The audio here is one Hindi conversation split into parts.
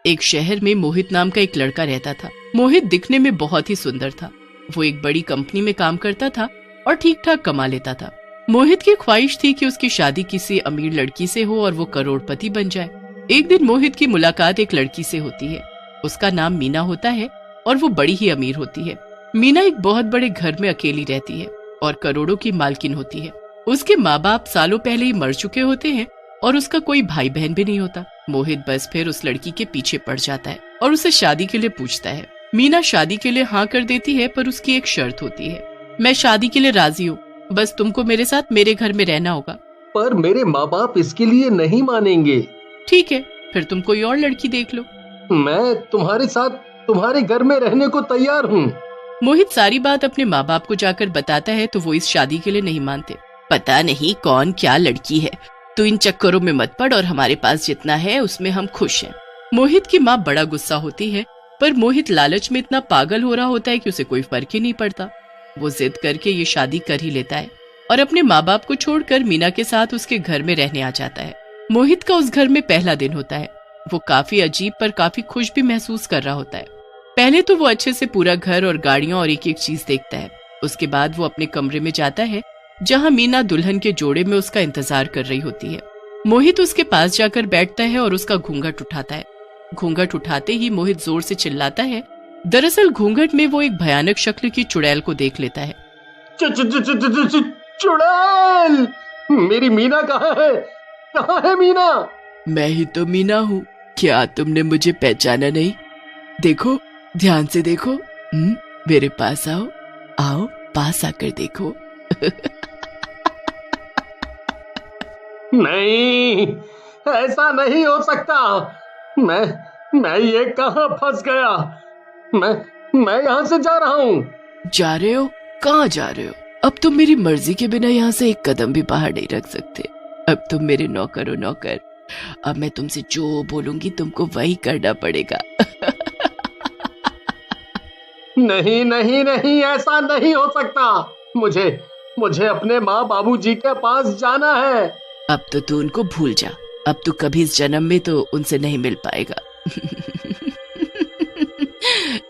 एक शहर में मोहित नाम का एक लड़का रहता था। मोहित दिखने में बहुत ही सुंदर था। वो एक बड़ी कंपनी में काम करता था और ठीक ठाक कमा लेता था। मोहित की ख्वाहिश थी कि उसकी शादी किसी अमीर लड़की से हो और वो करोड़पति बन जाए। एक दिन मोहित की मुलाकात एक लड़की से होती है। उसका नाम मीना होता है और वो बड़ी ही अमीर होती है। मीना एक बहुत बड़े घर में अकेली रहती है और करोड़ों की मालकिन होती है। उसके माँ बाप सालों पहले ही मर चुके होते हैं और उसका कोई भाई बहन भी नहीं होता। मोहित बस फिर उस लड़की के पीछे पड़ जाता है और उसे शादी के लिए पूछता है। मीना शादी के लिए हाँ कर देती है, पर उसकी एक शर्त होती है। मैं शादी के लिए राजी हूँ, बस तुमको मेरे साथ मेरे घर में रहना होगा। पर मेरे माँ बाप इसके लिए नहीं मानेंगे। ठीक है, फिर तुम कोई और लड़की देख लो। मैं तुम्हारे साथ तुम्हारे घर में रहने को तैयार हूँ। मोहित सारी बात अपने माँ बाप को जाकर बताता है तो वो इस शादी के लिए नहीं मानते। पता नहीं कौन क्या लड़की है, तू इन चक्करों में मत पड़ और हमारे पास जितना है उसमें हम खुश हैं। मोहित की माँ बड़ा गुस्सा होती है, पर मोहित लालच में इतना पागल हो रहा होता है कि उसे कोई फर्क ही नहीं पड़ता। वो जिद करके ये शादी कर ही लेता है और अपने माँ बाप को छोड़कर मीना के साथ उसके घर में रहने आ जाता है। मोहित का उस घर में पहला दिन होता है। वो काफी अजीब पर काफी खुश भी महसूस कर रहा होता है। पहले तो वो अच्छे से पूरा घर और गाड़ियां और एक एक चीज देखता है। उसके बाद वो अपने कमरे में जाता है जहां मीना दुल्हन के जोड़े में उसका इंतजार कर रही होती है। मोहित उसके पास जाकर बैठता है और उसका घूंघट उठाता है। घूंघट उठाते ही मोहित जोर से चिल्लाता है। दरअसल घूंघट में वो एक भयानक शक्ल की चुड़ैल को देख लेता है। चुड़ैल! मेरी मीना कहाँ है? कहाँ है मीना? मैं ही तो मीना हूँ। क्या तुमने मुझे पहचाना नहीं? देखो, ध्यान से देखो। मेरे पास आओ, आओ पास आकर देखो। नहीं, ऐसा नहीं हो सकता। मैं ये कहाँ फंस गया? मैं यहाँ से जा रहा हूँ। जा रहे हो? कहाँ जा रहे हो? अब तुम मेरी मर्जी के बिना यहाँ से एक कदम भी बाहर नहीं रख सकते। अब तुम मेरे नौकर हो नौकर। अब मैं तुमसे जो बोलूंगी तुमको वही करना पड़ेगा। नहीं नहीं नहीं, ऐसा नहीं हो सकता। मुझे अपने माँ बाबूजी के पास जाना है। अब तो तू उनको भूल जा। अब तू कभी इस जन्म में तो उनसे नहीं मिल पाएगा।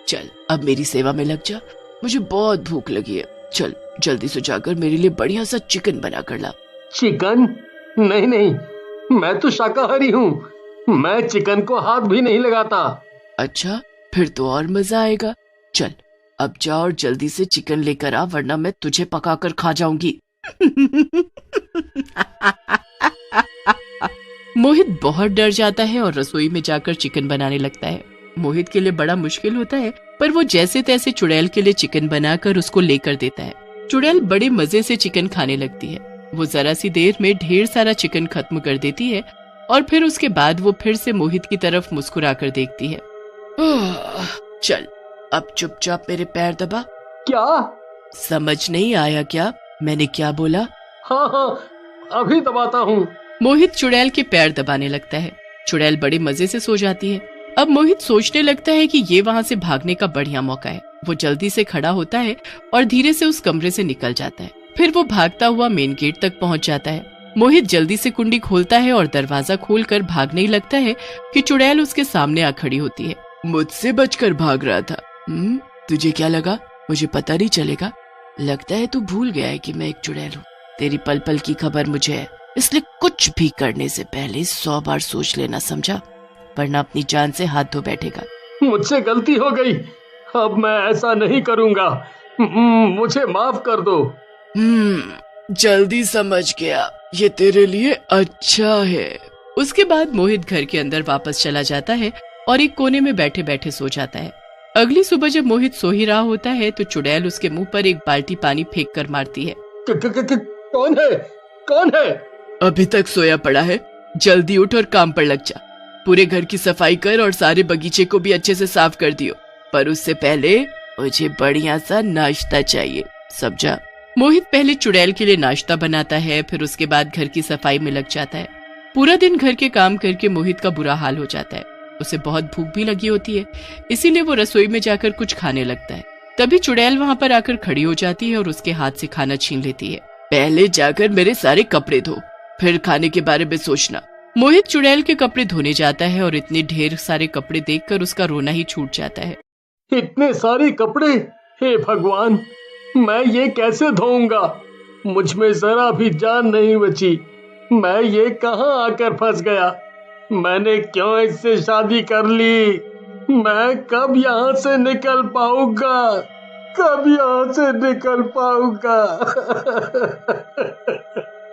चल अब मेरी सेवा में लग जा। मुझे बहुत भूख लगी है। चल जल्दी से जाकर मेरे लिए बढ़िया सा चिकन बना कर ला। चिकन? नहीं नहीं, मैं तो शाकाहारी हूँ। मैं चिकन को हाथ भी नहीं लगाता। अच्छा, फिर तो और मजा आएगा। चल अब जा और जल्दी से चिकन लेकर आ, वरना मैं तुझे पकाकर खा जाऊंगी। मोहित बहुत डर जाता है और रसोई में जाकर चिकन बनाने लगता है। मोहित के लिए बड़ा मुश्किल होता है, पर वो जैसे तैसे चुड़ैल के लिए चिकन बनाकर उसको लेकर देता है। चुड़ैल बड़े मजे से चिकन खाने लगती है। वो जरा सी देर में ढेर सारा चिकन खत्म कर देती है और फिर उसके बाद वो फिर से मोहित की तरफ मुस्कुराकर देखती है। चल अब चुपचाप मेरे पैर दबा। क्या? समझ नहीं आया क्या मैंने क्या बोला? हाँ, अभी दबाता हूँ। मोहित चुड़ैल के पैर दबाने लगता है। चुड़ैल बड़े मजे से सो जाती है। अब मोहित सोचने लगता है कि ये वहाँ से भागने का बढ़िया मौका है। वो जल्दी से खड़ा होता है और धीरे से उस कमरे से निकल जाता है। फिर वो भागता हुआ मेन गेट तक पहुँच जाता है। मोहित जल्दी से कुंडी खोलता है और दरवाजा खोलकर भागने ही लगता है कि चुड़ैल उसके सामने आ खड़ी होती है। मुझसे बचकर भाग रहा था? तुझे क्या लगा मुझे पता नहीं चलेगा? लगता है तू भूल गया है कि मैं एक चुड़ैल हूँ। तेरी पल पल की खबर मुझे है, इसलिए कुछ भी करने से पहले 100 बार सोच लेना, समझा? वरना अपनी जान से हाथ धो बैठेगा। मुझसे गलती हो गई, अब मैं ऐसा नहीं करूँगा। मुझे माफ कर दो। जल्दी समझ गया, ये तेरे लिए अच्छा है। उसके बाद मोहित घर के अंदर वापस चला जाता है और एक कोने में बैठे बैठे सो जाता है। अगली सुबह जब मोहित सो ही रहा होता है तो चुड़ैल उसके मुंह पर एक बाल्टी पानी फेंक कर मारती है। कौन है? कौन है? अभी तक सोया पड़ा है, जल्दी उठ और काम पर लग जा। पूरे घर की सफाई कर और सारे बगीचे को भी अच्छे से साफ कर दियो, पर उससे पहले मुझे बढ़िया सा नाश्ता चाहिए, समझा? मोहित पहले चुड़ैल के लिए नाश्ता बनाता है, फिर उसके बाद घर की सफाई में लग जाता है। पूरा दिन घर के काम करके मोहित का बुरा हाल हो जाता है। उसे बहुत भूख भी लगी होती है, इसीलिए वो रसोई में जाकर कुछ खाने लगता है। तभी चुड़ैल वहाँ पर आकर खड़ी हो जाती है और उसके हाथ से खाना छीन लेती है। पहले जाकर मेरे सारे कपड़े धो, फिर खाने के बारे में सोचना। मोहित चुड़ैल के कपड़े धोने जाता है और इतने ढेर सारे कपड़े देखकर उसका रोना ही छूट जाता है। इतने सारे कपड़े, हे भगवान, मैं ये कैसे धोऊंगा? मुझ में जरा भी जान नहीं बची। मैं ये कहाँ आकर फंस गया? मैंने क्यों इससे शादी कर ली? मैं कब यहाँ से निकल पाऊंगा? कब यहाँ से निकल पाऊंगा?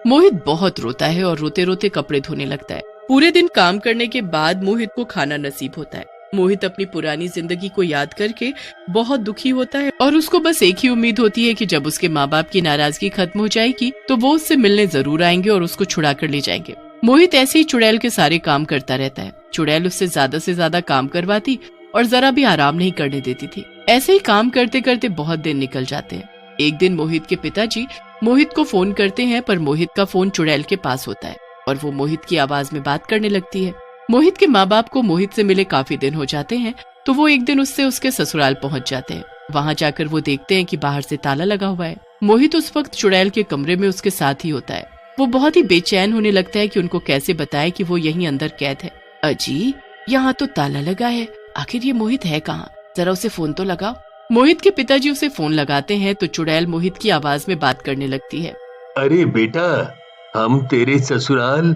मोहित बहुत रोता है और रोते रोते कपड़े धोने लगता है। पूरे दिन काम करने के बाद मोहित को खाना नसीब होता है। मोहित अपनी पुरानी जिंदगी को याद करके बहुत दुखी होता है और उसको बस एक ही उम्मीद होती है कि जब उसके माँ बाप की नाराजगी खत्म हो जाएगी तो वो उससे मिलने जरूर आएंगे और उसको छुड़ा कर ले जाएंगे। मोहित ऐसे ही चुड़ैल के सारे काम करता रहता है। चुड़ैल उससे से ज्यादा काम करवाती और जरा भी आराम नहीं करने देती थी। ऐसे ही काम करते करते बहुत दिन निकल जाते हैं। एक दिन मोहित के पिताजी मोहित को फोन करते हैं, पर मोहित का फोन चुड़ैल के पास होता है और वो मोहित की आवाज में बात करने लगती है। मोहित के माँ बाप को मोहित से मिले काफी दिन हो जाते हैं, तो वो एक दिन उससे उसके ससुराल पहुंच जाते हैं। वहां जाकर वो देखते हैं कि बाहर से ताला लगा हुआ है। मोहित उस वक्त चुड़ैल के कमरे में उसके साथ ही होता है। वो बहुत ही बेचैन होने लगता है कि उनको कैसे बताए कि वो यहीं अंदर कैद है। अजी, यहाँ तो ताला लगा है, आखिर ये मोहित है कहाँ? जरा उसे फोन तो लगाओ। मोहित के पिताजी उसे फोन लगाते हैं तो चुड़ैल मोहित की आवाज में बात करने लगती है। अरे बेटा, हम तेरे ससुराल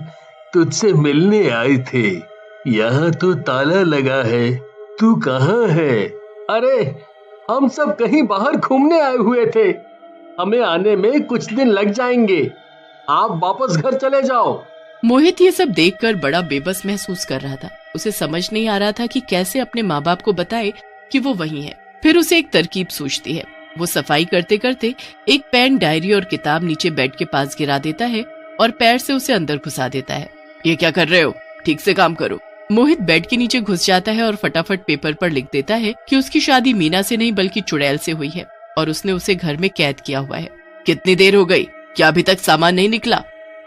तुझसे मिलने आए थे। यहाँ तो ताला लगा है, तू कहाँ है? अरे, हम सब कहीं बाहर घूमने आए हुए थे। हमें आने में कुछ दिन लग जाएंगे। आप वापस घर चले जाओ। मोहित ये सब देखकर बड़ा बेबस महसूस कर रहा था। उसे समझ नहीं आ रहा था कि कैसे अपने माँ बाप को बताए कि वो वहीं है। फिर उसे एक तरकीब सूझती है। वो सफाई करते करते एक पेन, डायरी और किताब नीचे बेड के पास गिरा देता है और पैर से उसे अंदर घुसा देता है। ये क्या कर रहे हो? ठीक से काम करो। मोहित बेड के नीचे घुस जाता है और फटाफट पेपर पर लिख देता है कि उसकी शादी मीना से नहीं बल्कि चुड़ैल से हुई है और उसने उसे घर में कैद किया हुआ है। कितनी देर हो गई? क्या अभी तक सामान नहीं निकला?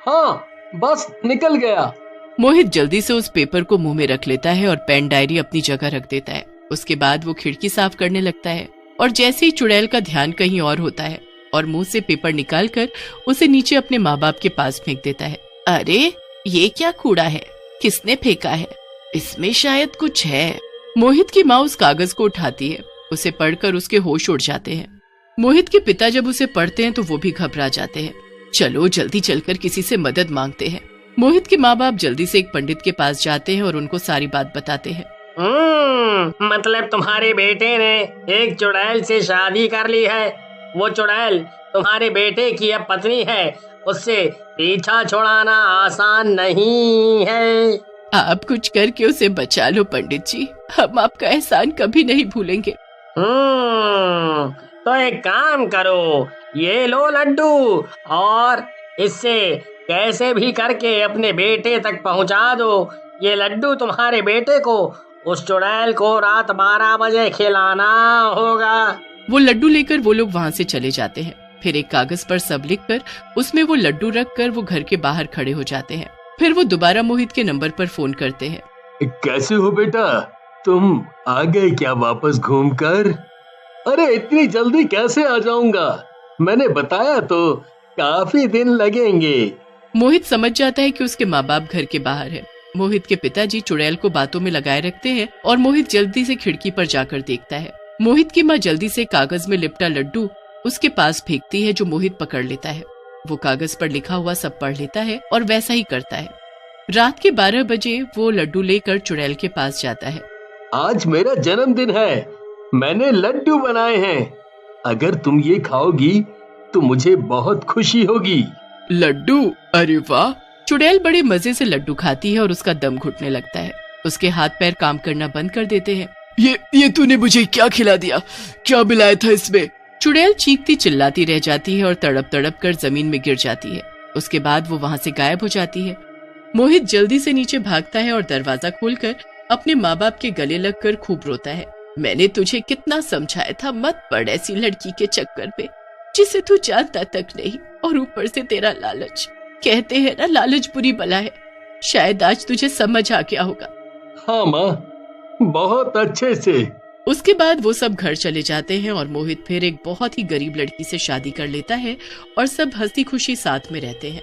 हाँ, बस निकल गया। मोहित जल्दी से उस पेपर को मुंह में रख लेता है और पेन, डायरी अपनी जगह रख देता है। उसके बाद वो खिड़की साफ करने लगता है और जैसे ही चुड़ैल का ध्यान कहीं और होता है और मुंह से पेपर निकालकर उसे नीचे अपने माँ बाप के पास फेंक देता है। अरे, ये क्या कूड़ा है? किसने फेंका है? इसमें शायद कुछ है। मोहित की माँ उस कागज को उठाती है। उसे पढ़कर उसके होश उड़ जाते हैं। मोहित के पिता जब उसे पढ़ते हैं तो वो भी घबरा जाते हैं। चलो जल्दी चलकर किसी से मदद मांगते हैं। मोहित के माँ बाप जल्दी से एक पंडित के पास जाते हैं और उनको सारी बात बताते हैं। मतलब तुम्हारे बेटे ने एक चुड़ैल से शादी कर ली है। वो चुड़ैल तुम्हारे बेटे की अब पत्नी है। उससे पीछा छुड़ाना आसान नहीं है। आप कुछ करके उसे बचा लो पंडित जी, हम आपका एहसान कभी नहीं भूलेंगे। तो एक काम करो, ये लो लड्डू और इससे कैसे भी करके अपने बेटे तक पहुंचा दो। ये लड्डू तुम्हारे बेटे को उस चुड़ैल को रात 12 बजे खिलाना होगा। वो लड्डू लेकर वो लोग वहाँ से चले जाते हैं। फिर एक कागज पर सब लिखकर उसमें वो लड्डू रखकर वो घर के बाहर खड़े हो जाते हैं। फिर वो दोबारा मोहित के नंबर पर फोन करते हैं। कैसे हो बेटा? तुम आ गए क्या वापस घूमकर? अरे, इतनी जल्दी कैसे आ जाऊंगा? मैंने बताया तो, काफी दिन लगेंगे। मोहित समझ जाता है कि उसके माँ बाप घर के बाहर है। मोहित के पिताजी चुड़ैल को बातों में लगाए रखते हैं और मोहित जल्दी से खिड़की पर जाकर देखता है। मोहित की माँ जल्दी से कागज में लिपटा लड्डू उसके पास फेंकती है, जो मोहित पकड़ लेता है। वो कागज पर लिखा हुआ सब पढ़ लेता है और वैसा ही करता है। रात के 12 बजे वो लड्डू लेकर चुड़ैल के पास जाता है। आज मेरा जन्मदिन है, मैंने लड्डू बनाए हैं। अगर तुम ये खाओगी तो मुझे बहुत खुशी होगी। लड्डू? अरे वाह! चुड़ैल बड़े मजे से लड्डू खाती है और उसका दम घुटने लगता है। उसके हाथ पैर काम करना बंद कर देते हैं। ये तूने मुझे क्या खिला दिया? क्या मिलाया था इसमें? चुड़ैल चीखती चिल्लाती रह जाती है और तड़प तड़प कर जमीन में गिर जाती है। उसके बाद वो वहाँ से गायब हो जाती है। मोहित जल्दी से नीचे भागता है और दरवाजा खोलकर अपने माँ बाप के गले लगकर खूब रोता है। मैंने तुझे कितना समझाया था, मत पड़ ऐसी लड़की के चक्कर पे जिसे तू जानता तक नहीं, और ऊपर से तेरा लालच। कहते हैं ना, लालच बुरी बला है। शायद आज तुझे समझ आ गया होगा। हाँ माँ, बहुत अच्छे से। उसके बाद वो सब घर चले जाते हैं और मोहित फिर एक बहुत ही गरीब लड़की से शादी कर लेता है और सब हंसी खुशी साथ में रहते हैं।